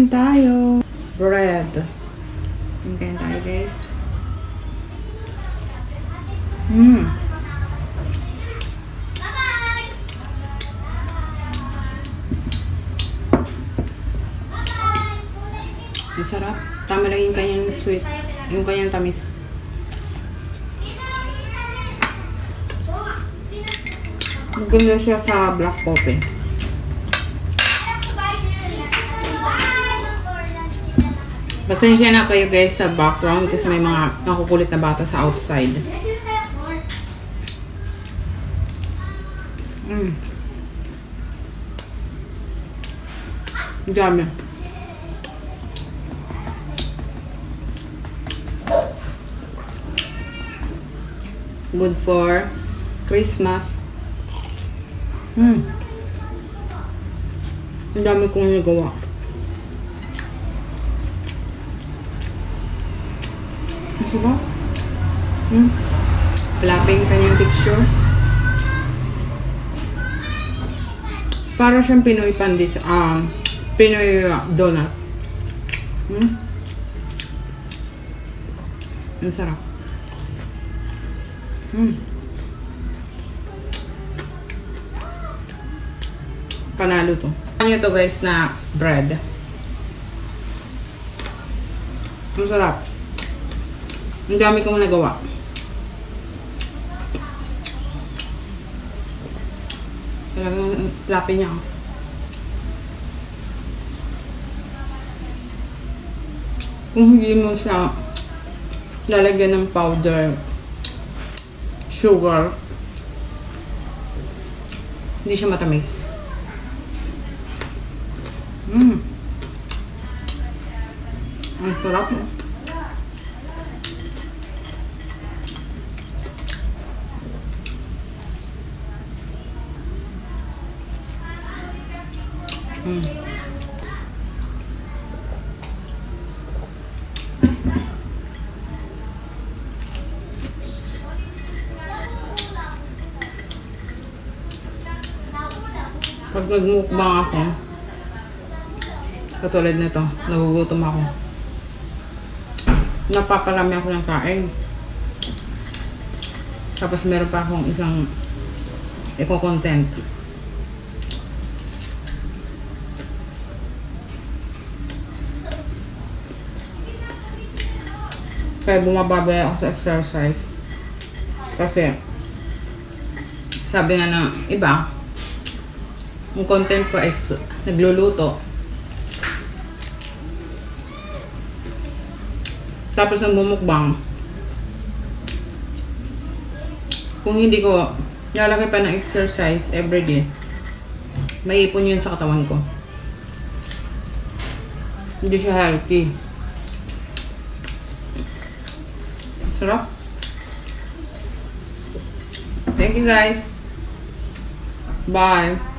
Kain tayo. Bread. Kain tayo, guys. Masarap. Tama lang yung kanyang sweet. Yung kanyang tamis. Maganda siya sa black coffee. Pasensya na kayo guys sa background kasi may mga nakukulit na bata sa outside. Dami. Good for Christmas. Ang dami kong nagawa. Ano ba? Flapping kanyang picture. Para siyang Pinoy pandis. Pinoy donut. Ang sarap. Panalo to. Ano to guys na bread. Ang sarap. Ang dami kong nagawa. Talagang flappy niya. Kung hindi mo siya lalagyan ng powder sugar, hindi siya matamis. Ang sarap mo. Pag nagmukbang ako, katulad nito, nagugutom ako. Napaparami ako ng kain. Tapos meron pa akong isang eco-content. Kaya bumababay ako sa exercise. Kasi, sabi nga ng iba, yung content ko is nagluluto. Tapos nang bumukbang, kung hindi ko lalagay pa ng exercise everyday, may ipon yun sa katawan ko. Hindi siya healthy. Sarap. Thank you guys. Bye.